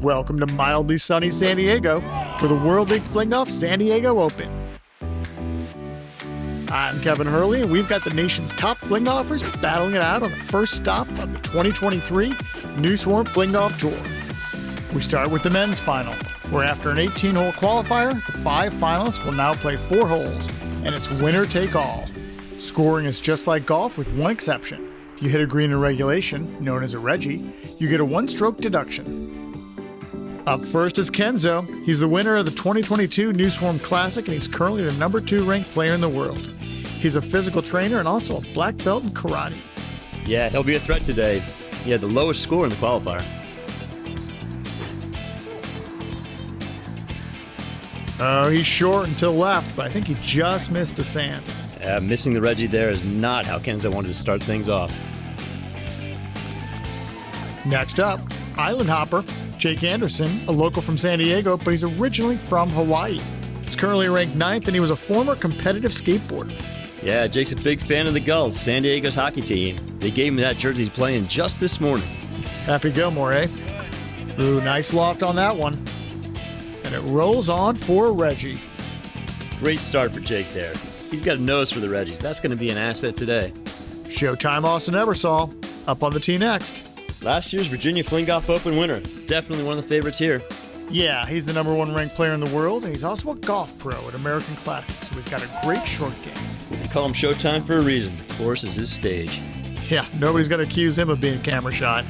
Welcome to mildly sunny San Diego for the World League FlingGolf San Diego Open. I'm Kevin Hurley, and we've got the nation's top fling golfers battling it out on the first stop of the 2023 New Swarm FlingGolf Tour. We start with the men's final, where after an 18-hole qualifier, the 5 finalists will now play 4 holes, and it's winner take all. Scoring is just like golf with one exception. If you hit a green in regulation, known as a Reggie, you get a 1-stroke deduction. Up first is Kenzo. He's the winner of the 2022 New Swarm Classic, and he's currently the number 2 ranked player in the world. He's a physical trainer and also a black belt in karate. Yeah, he'll be a threat today. He had the lowest score in the qualifier. Oh, he's short and to the left, but I think he just missed the sand. Yeah, missing the Reggie there is not how Kenzo wanted to start things off. Next up, Island Hopper, Jake Anderson, a local from San Diego, but he's originally from Hawaii. He's currently ranked 9th, and he was a former competitive skateboarder. Yeah, Jake's a big fan of the Gulls, San Diego's hockey team. They gave him that jersey he's playing just this morning. Happy Gilmore, eh? Ooh, nice loft on that one. And it rolls on for Reggie. Great start for Jake there. He's got a nose for the Reggies. That's going to be an asset today. Showtime Austin Ebersol, up on the tee next. Last year's Virginia FlingGolf Open winner. Definitely one of the favorites here. Yeah, he's the number 1 ranked player in the world, and he's also a golf pro at American Classic, so he's got a great short game. They call him Showtime for a reason. The course is his stage. Yeah, nobody's going to accuse him of being a camera shot.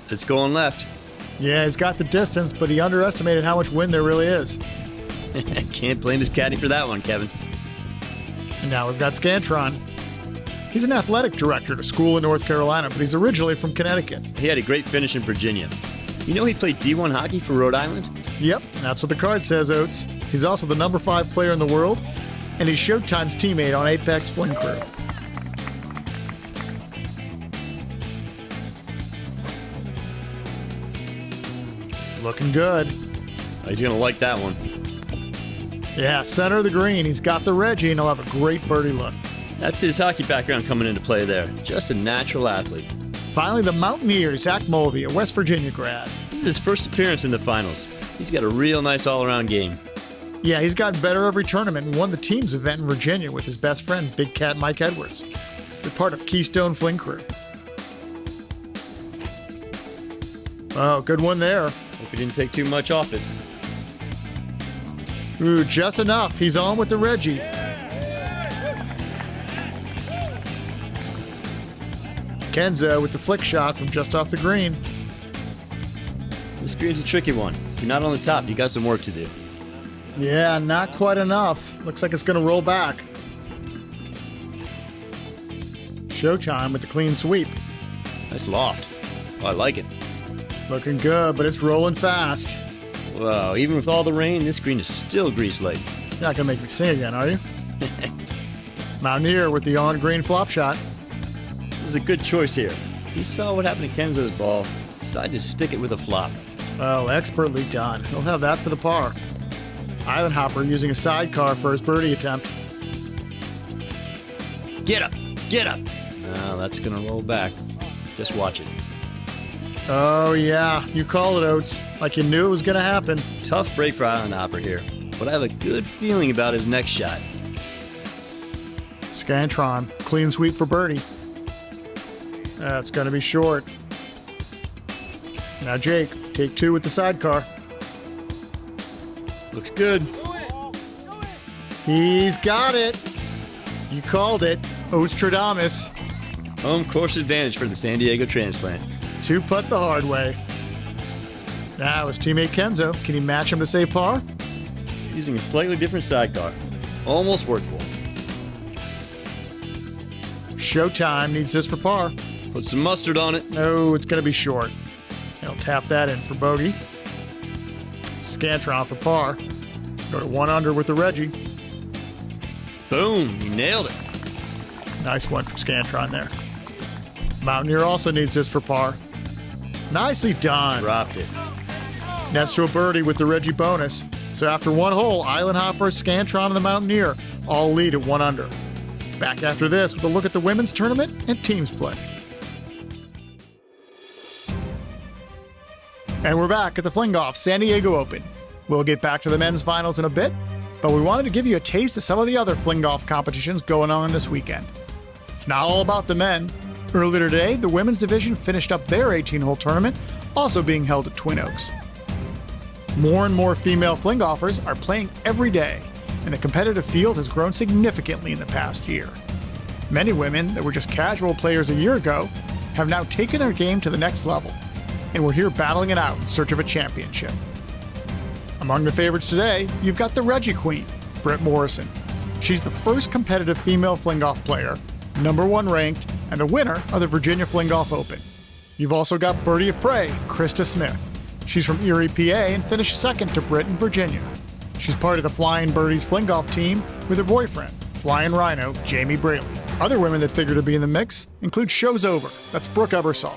It's going left. Yeah, he's got the distance, but he underestimated how much wind there really is. Can't blame his caddy for that one, Kevin. And now we've got Scantron. He's an athletic director at a school in North Carolina, but he's originally from Connecticut. He had a great finish in Virginia. You know he played D1 hockey for Rhode Island? Yep, that's what the card says, Oates. He's also the number 5 player in the world, and he's Showtime's teammate on Apex Fling Crew. Looking good. Oh, he's going to like that one. Yeah, center of the green. He's got the Reggie, and he'll have a great birdie look. That's his hockey background coming into play there. Just a natural athlete. Finally, the Mountaineer, Zach Mulvey, a West Virginia grad. This is his first appearance in the finals. He's got a real nice all-around game. Yeah, he's gotten better every tournament and won the team's event in Virginia with his best friend, Big Cat Mike Edwards. They're part of Keystone Fling Crew. Oh, good one there. Hope he didn't take too much off it. Ooh, just enough. He's on with the Reggie. Kenzo with the flick shot from just off the green. This green's a tricky one. If you're not on the top, you got some work to do. Yeah, not quite enough. Looks like it's going to roll back. Showtime with the clean sweep. Nice loft. Oh, I like it. Looking good, but it's rolling fast. Whoa, even with all the rain, this green is still grease-laden. You're not going to make me sing again, are you? Mountaineer with the on-green flop shot. This is a good choice here. He saw what happened to Kenzo's ball, decided to stick it with a flop. Oh, expertly done. He'll have that for the par. Island Hopper using a sidecar for his birdie attempt. Get up! Get up! No, that's going to roll back. Just watch it. Oh, yeah. You call it, Oates. Like you knew it was going to happen. Tough break for Island Hopper here, but I have a good feeling about his next shot. Scantron, clean sweep for birdie. That's going to be short. Now Jake, take 2 with the sidecar. Looks good. He's got it. You called it. Ostradamus. Home course advantage for the San Diego transplant. 2-putt the hard way. Now his teammate Kenzo. Can he match him to save par? Using a slightly different sidecar. Almost worked for him. Showtime needs this for par. Put some mustard on it. No, it's going to be short. He'll tap that in for bogey. Scantron for par. Go to 1 under with the Reggie. Boom, he nailed it. Nice one from Scantron there. Mountaineer also needs this for par. Nicely done. Dropped it. Nets to a birdie with the Reggie bonus. So after 1 hole, Island Hopper, Scantron, and the Mountaineer all lead at 1 under. Back after this with a look at the women's tournament and teams play. And we're back at the FlingGolf San Diego Open. We'll get back to the men's finals in a bit, but we wanted to give you a taste of some of the other FlingGolf competitions going on this weekend. It's not all about the men. Earlier today, the women's division finished up their 18-hole tournament, also being held at Twin Oaks. More and more female FlingGolfers are playing every day, and the competitive field has grown significantly in the past year. Many women that were just casual players a year ago have now taken their game to the next level, and we're here battling it out in search of a championship. Among the favorites today, you've got the Reggie Queen, Britt Morrison. She's the first competitive female FlingGolf player, #1 ranked, and the winner of the Virginia FlingGolf Open. You've also got Birdie of Prey, Krista Smith. She's from Erie, PA, and finished second to Britt in Virginia. She's part of the Flying Birdies FlingGolf team with her boyfriend, Flying Rhino, Jamie Braley. Other women that figure to be in the mix include Show's Over, that's Brooke Ebersol.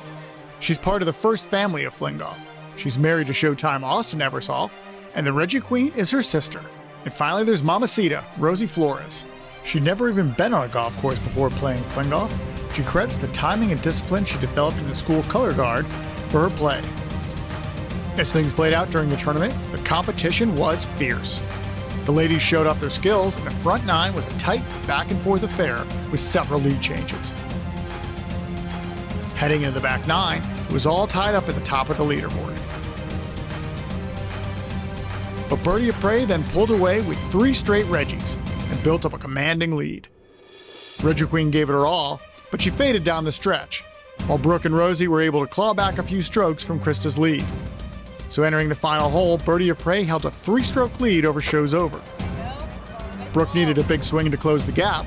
She's part of the first family of FlingGolf. She's married to Showtime Austin Ebersol, and the Reggie Queen is her sister. And finally, there's Mamacita, Rosie Flores. She'd never even been on a golf course before playing FlingGolf. She credits the timing and discipline she developed in the school color guard for her play. As things played out during the tournament, the competition was fierce. The ladies showed off their skills, and the front nine was a tight back-and-forth affair with several lead changes. Heading into the back nine, it was all tied up at the top of the leaderboard. But Birdie of Prey then pulled away with 3 straight Reggies and built up a commanding lead. Reggie Queen gave it her all, but she faded down the stretch, while Brooke and Rosie were able to claw back a few strokes from Krista's lead. So entering the final hole, Birdie of Prey held a 3-stroke lead over Show's Over. Brooke needed a big swing to close the gap,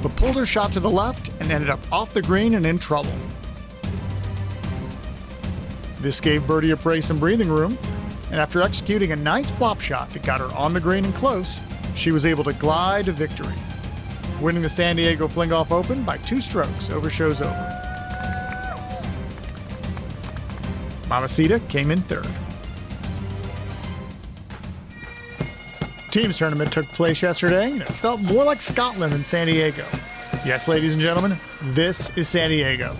but pulled her shot to the left and ended up off the green and in trouble. This gave Birdie of Prey some breathing room, and after executing a nice flop shot that got her on the green and close, she was able to glide to victory, winning the San Diego FlingGolf Open by 2 strokes over Show's Over. Mamacita came in third. Teams tournament took place yesterday, and it felt more like Scotland than San Diego. Yes, ladies and gentlemen, this is San Diego.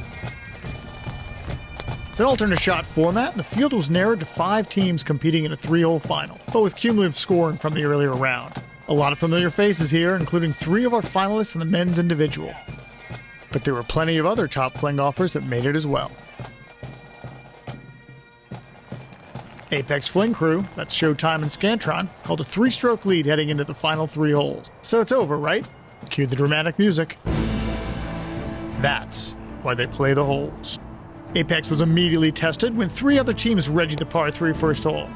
It's an alternate shot format, and the field was narrowed to 5 teams competing in a 3-hole final, but with cumulative scoring from the earlier round. A lot of familiar faces here, including 3 of our finalists in the men's individual. But there were plenty of other top FlingGolfers that made it as well. Apex Fling Crew, that's Showtime and Scantron, held a 3-stroke lead heading into the final 3 holes. So it's over, right? Cue the dramatic music. That's why they play the holes. Apex was immediately tested when 3 other teams readied the par 3 first hole.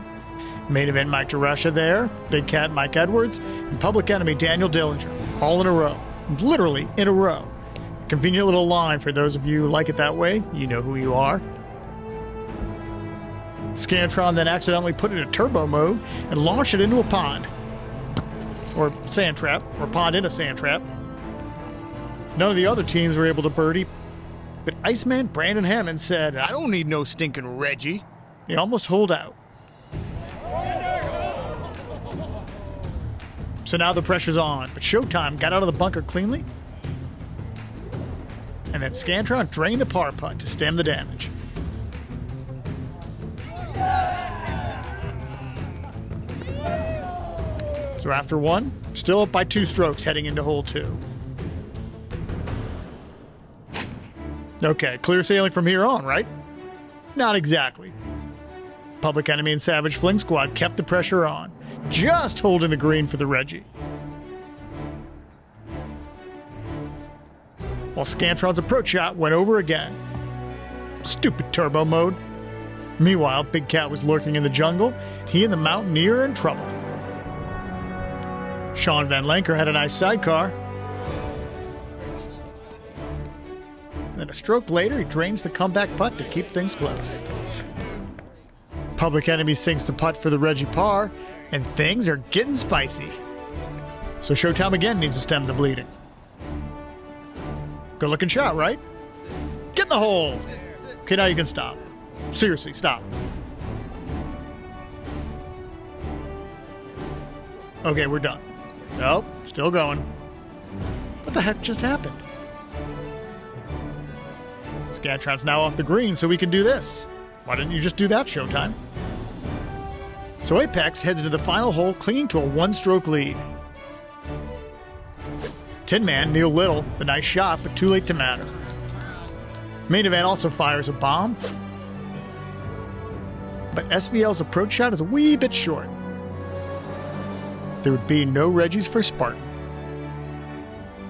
Main event Mike DeRusha there, Big Cat Mike Edwards, and Public Enemy Daniel Dillinger, all in a row. Literally in a row. Convenient little line for those of you who like it that way, you know who you are. Scantron then accidentally put it in turbo mode and launched it into a pond. Or sand trap, or pond in a sand trap. None of the other teams were able to birdie, but Iceman Brandon Hammond said, "I don't need no stinking Reggie." He almost holed out. So now the pressure's on, but Showtime got out of the bunker cleanly, and then Scantron drained the par putt to stem the damage. So after 1, still up by 2 strokes heading into hole 2. Okay, clear sailing from here on, right? Not exactly. Public Enemy and Savage Fling Squad kept the pressure on, just holding the green for the Reggie. While Scantron's approach shot went over again. Stupid turbo mode. Meanwhile, Big Cat was lurking in the jungle. He and the Mountaineer are in trouble. Sean Van Lanker had a nice sidecar. Then a stroke later, he drains the comeback putt to keep things close. Public Enemy sinks the putt for the Reggie par, and things are getting spicy. So Showtime again needs to stem the bleeding. Good looking shot, right? Get in the hole! Okay, now you can stop. Seriously, stop. Okay, we're done. Nope, still going. What the heck just happened? Scantron's now off the green, so we can do this. Why didn't you just do that, Showtime? So Apex heads into the final hole, clinging to a one-stroke lead. Tin Man, Neil Little, the nice shot, but too late to matter. Main Event also fires a bomb, but SVL's approach shot is a wee bit short. There would be no Reggies for Spartan.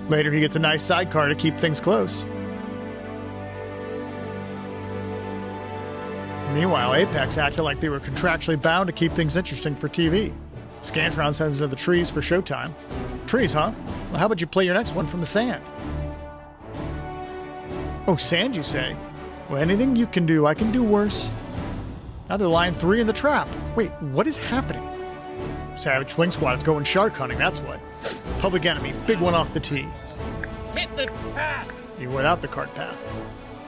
Later, he gets a nice sidecar to keep things close. Meanwhile, Apex acted like they were contractually bound to keep things interesting for TV. Scantron sends into the trees for Showtime. Trees, huh? Well, how about you play your next one from the sand? Oh, sand, you say? Well, anything you can do, I can do worse. Now they're line 3 in the trap. Wait, what is happening? Savage Fling Squad is going shark hunting, that's what. Public Enemy, big one off the tee. Hit the path. Even without the cart path.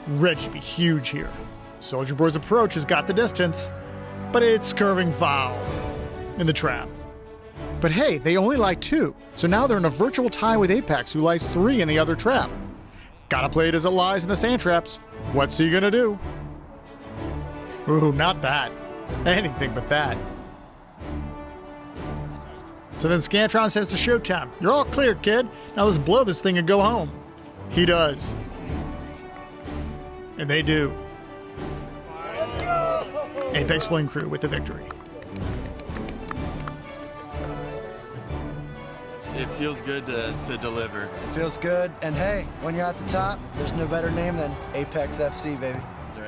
Reggie be huge here. Soldier Boy's approach has got the distance, but it's curving foul in the trap. But hey, they only lie 2, so now they're in a virtual tie with Apex, who lies 3 in the other trap. Gotta play it as it lies in the sand traps. What's he gonna do? Ooh, not that. Anything but that. So then Scantron says to Showtime, "You're all clear, kid. Now let's blow this thing and go home." He does. And they do. Apex Fling Crew with the victory. It feels good to deliver. It feels good, and hey, when you're at the top, there's no better name than Apex FC, baby. That's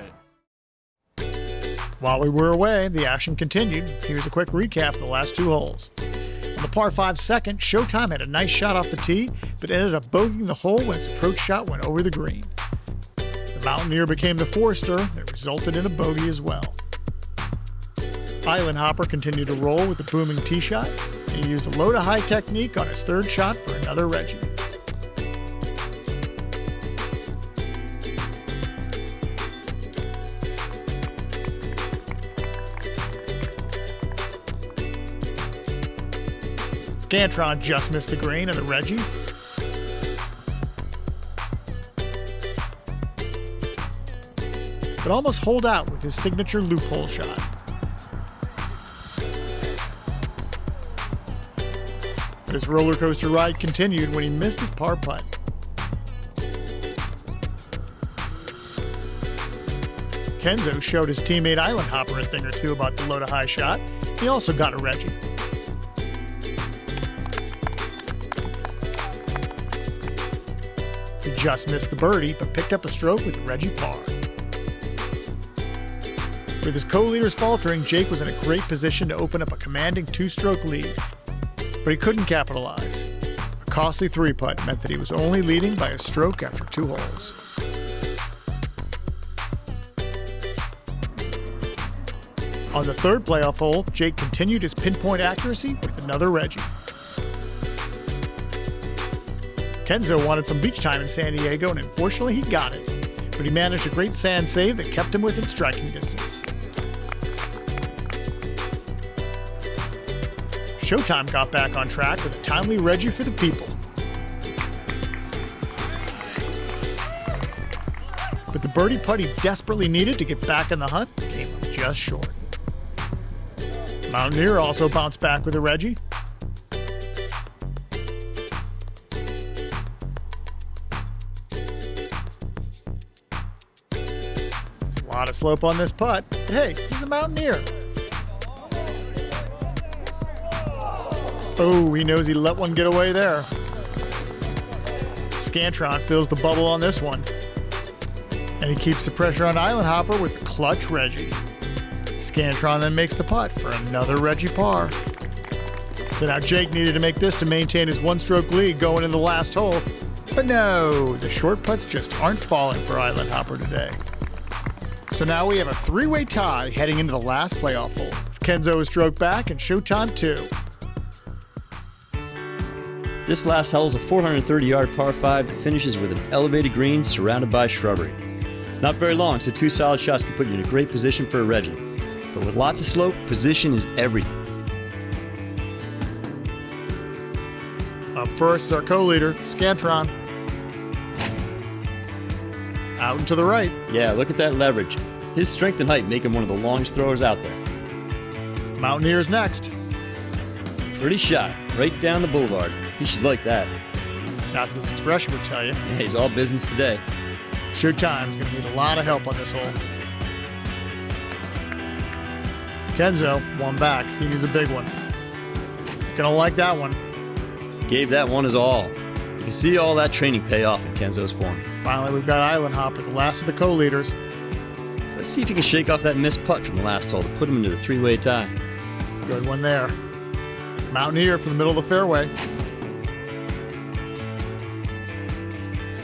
right. While we were away, the action continued. Here's a quick recap of the last 2 holes. On the par 5 second, Showtime had a nice shot off the tee, but ended up bogeying the hole when his approach shot went over the green. The Mountaineer became the Forester that resulted in a bogey as well. Island Hopper continued to roll with the booming tee shot, and he used a low-to-high technique on his 3rd shot for another Reggie. Scantron just missed the green and the Reggie. But almost holed out with his signature loophole shot. But his roller coaster ride continued when he missed his par putt. Kenzo showed his teammate Island Hopper a thing or two about the low-to-high shot. He also got a Reggie. He just missed the birdie, but picked up a stroke with a Reggie par. With his co-leaders faltering, Jake was in a great position to open up a commanding 2-stroke lead. But he couldn't capitalize. A costly 3-putt meant that he was only leading by a stroke after 2 holes. On the 3rd playoff hole, Jake continued his pinpoint accuracy with another Reggie. Kenzo wanted some beach time in San Diego, and unfortunately he got it. But he managed a great sand save that kept him within striking distance. Showtime got back on track with a timely Reggie for the people. But the birdie putt he desperately needed to get back in the hunt came up just short. Mountaineer also bounced back with a Reggie. There's a lot of slope on this putt, but hey, he's a Mountaineer. Oh, he knows he let one get away there. Scantron fills the bubble on this one. And he keeps the pressure on Island Hopper with a clutch Reggie. Scantron then makes the putt for another Reggie par. So now Jake needed to make this to maintain his 1-stroke lead going into the last hole. But no, the short putts just aren't falling for Island Hopper today. So now we have a 3-way tie heading into the last playoff hole, with Kenzo a stroke back and Showtime 2. This last hole is a 430-yard par 5 that finishes with an elevated green surrounded by shrubbery. It's not very long, so 2 solid shots can put you in a great position for a Reggie. But with lots of slope, position is everything. Up first is our co-leader, Scantron. Out and to the right. Yeah, look at that leverage. His strength and height make him one of the longest throwers out there. Mountaineer's next. Pretty shot, right down the boulevard. He should like that. Not that this expression would tell you. Yeah, he's all business today. Showtime's going to need a lot of help on this hole. Kenzo, one back. He needs a big one. Gonna like that one. Gave that one his all. You can see all that training pay off in Kenzo's form. Finally, we've got Island Hopper, the last of the co-leaders. Let's see if he can shake off that missed putt from the last hole to put him into the three-way tie. Good one there. Mountaineer from the middle of the fairway.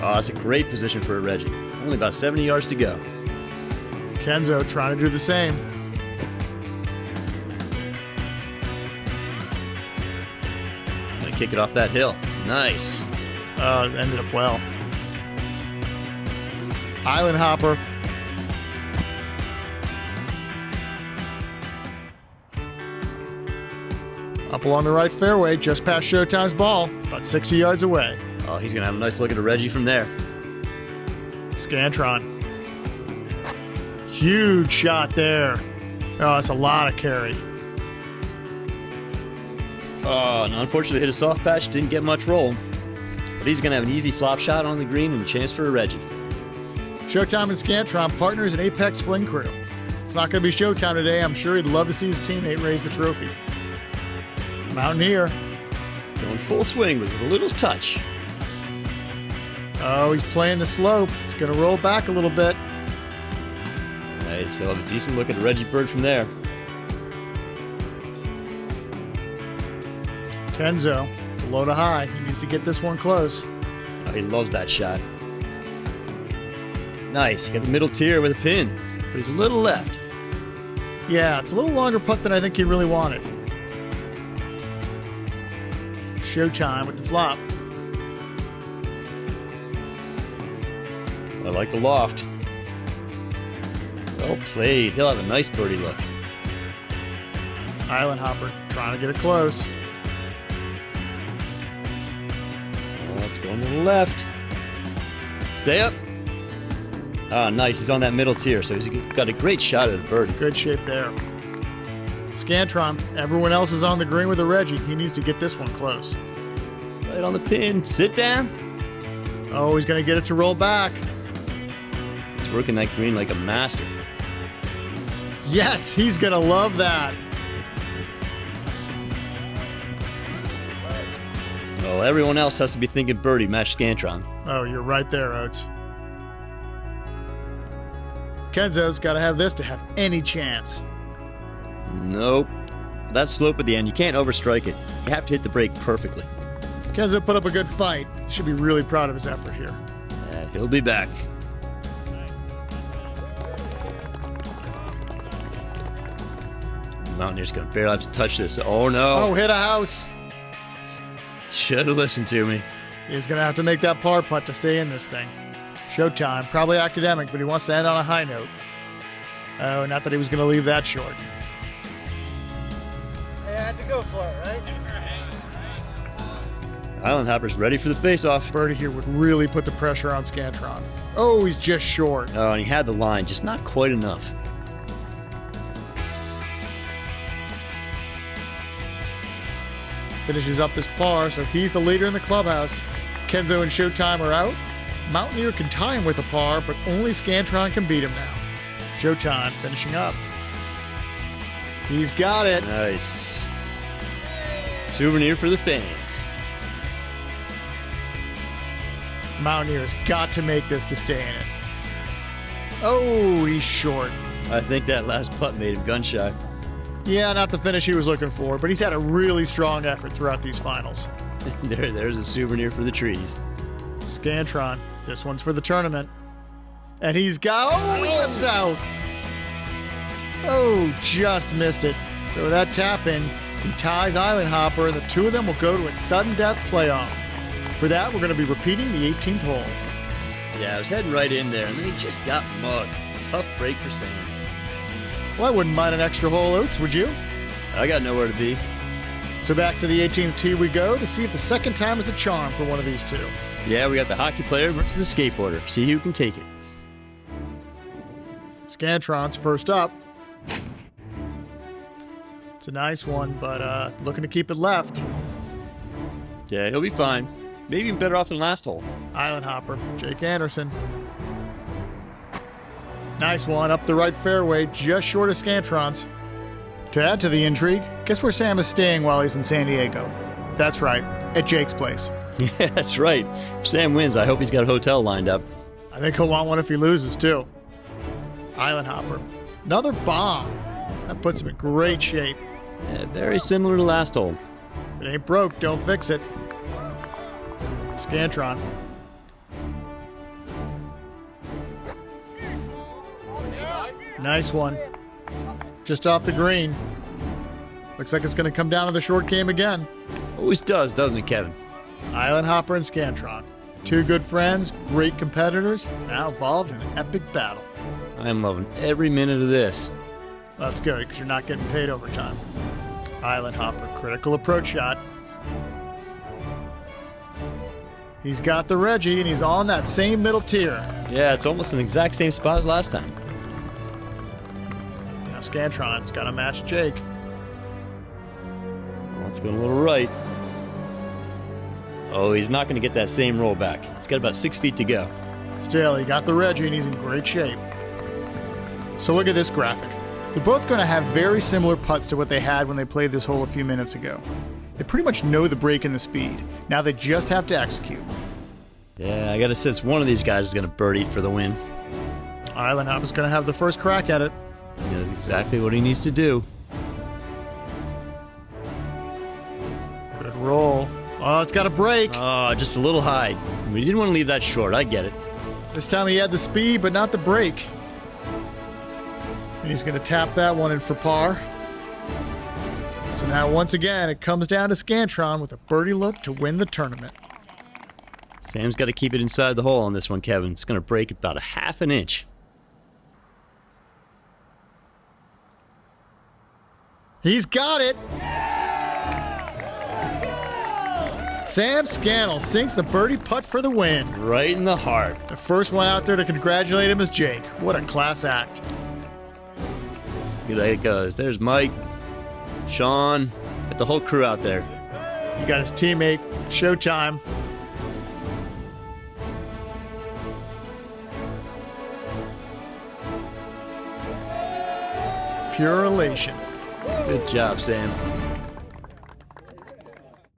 Oh, that's a great position for a Reggie. Only about 70 yards to go. Kenzo trying to do the same. Gonna kick it off that hill. Nice. Ended up well. Island Hopper. Up along the right fairway, just past Showtime's ball, about 60 yards away. Oh, he's gonna have a nice look at a Reggie from there. Scantron. Huge shot there. Oh, that's a lot of carry. Oh, and unfortunately hit a soft patch, didn't get much roll. But he's gonna have an easy flop shot on the green and a chance for a Reggie. Showtime and Scantron, partners in Apex Fling Crew. It's not going to be Showtime today. I'm sure he'd love to see his teammate raise the trophy. Mountaineer. Going full swing with a little touch. Oh, he's playing the slope. It's going to roll back a little bit. Nice, he'll have a decent look at a Reggie Bird from there. Kenzo, low to high. He needs to get this one close. Oh, he loves that shot. Nice, he got the middle tier with a pin, but he's a little left. Yeah, it's a little longer putt than I think he really wanted. Showtime with the flop. I like the loft. Well played. He'll have a nice birdie look. Island Hopper trying to get it close. Oh, let's go to the left. Stay up. Ah, nice. He's on that middle tier, so he's got a great shot at a birdie. Good shape there. Scantron, everyone else is on the green with a Reggie. He needs to get this one close. Right on the pin. Sit down. Oh, he's going to get it to roll back. He's working that green like a master. Yes, he's going to love that. Well, everyone else has to be thinking birdie, match Scantron. Oh, you're right there, Oates. Kenzo's got to have this to have any chance. Nope. That slope at the end, you can't overstrike it. You have to hit the brake perfectly. Kenzo put up a good fight. He should be really proud of his effort here. He'll be back. Mountaineer's going to barely have to touch this. Oh, no. Oh, hit a house. Should have listened to me. He's going to have to make that par putt to stay in this thing. Showtime. Probably academic, but he wants to end on a high note. Oh, not that he was going to leave that short. Hey, I had to go for it, right? Island Hopper's ready for the face-off. Birdie here would really put the pressure on Scantron. Oh, he's just short. Oh, and he had the line, just not quite enough. Finishes up this par, so he's the leader in the clubhouse. Kenzo and Showtime are out. Mountaineer can tie him with a par, but only Scantron can beat him now. Showtime finishing up. He's got it. Nice. Souvenir for the fans. Mountaineer's got to make this to stay in it. Oh, he's short. I think that last putt made him gun shy. Yeah, not the finish he was looking for, but he's had a really strong effort throughout these finals. There's a souvenir for the trees. Scantron, this one's for the tournament. And he's got, oh, he whips out. Oh, just missed it. So that tap in, he ties Island Hopper, and the two of them will go to a sudden death playoff. For that, we're going to be repeating the 18th hole. Yeah, I was heading right in there, and then he just got mugged. Tough break for Sam. Well, I wouldn't mind an extra hole, Oates, would you? I got nowhere to be. So back to the 18th tee we go to see if the second time is the charm for one of these two. Yeah, we got the hockey player versus the skateboarder. See who can take it. Scantron's first up. It's a nice one, but looking to keep it left. Yeah, he'll be fine. Maybe even better off than last hole. Island hopper, Jake Anderson. Nice one up the right fairway, just short of Scantron's. To add to the intrigue, guess where Sam is staying while he's in San Diego? That's right, at Jake's place. Yeah, that's right. If Sam wins, I hope he's got a hotel lined up. I think he'll want one if he loses, too. Island hopper. Another bomb. That puts him in great shape. Yeah, very similar to last hole. If it ain't broke, don't fix it. Scantron. Nice one. Just off the green. Looks like it's going to come down to the short game again. Always does, doesn't it, Kevin? Island hopper and Scantron. Two good friends, great competitors, now involved in an epic battle. I am loving every minute of this. That's good, because you're not getting paid overtime. Island hopper, critical approach shot. He's got the Reggie, and he's on that same middle tier. Yeah, it's almost an exact same spot as last time. Now Scantron's got to match Jake. Well, let's go a little right. Oh, he's not going to get that same roll back. He's got about 6 feet to go. Still, he got the Reggie, and he's in great shape. So look at this graphic. They're both going to have very similar putts to what they had when they played this hole a few minutes ago. They pretty much know the break and the speed. Now they just have to execute. Yeah, I got a sense one of these guys is going to birdie for the win. Island hopper's going to have the first crack at it. He knows exactly what he needs to do. Good roll. Oh, it's got a break. Oh, just a little high. We didn't want to leave that short. I get it. This time he had the speed, but not the break. And he's going to tap that one in for par. So now, once again, it comes down to Scantron with a birdie look to win the tournament. Sam's got to keep it inside the hole on this one, Kevin. It's going to break about a half an inch. He's got it. Sam Scannell sinks the birdie putt for the win. Right in the heart. The first one out there to congratulate him is Jake. What a class act. Look at it goes. There's Mike, Sean, got the whole crew out there. You got his teammate, Showtime. Pure elation. Good job, Sam.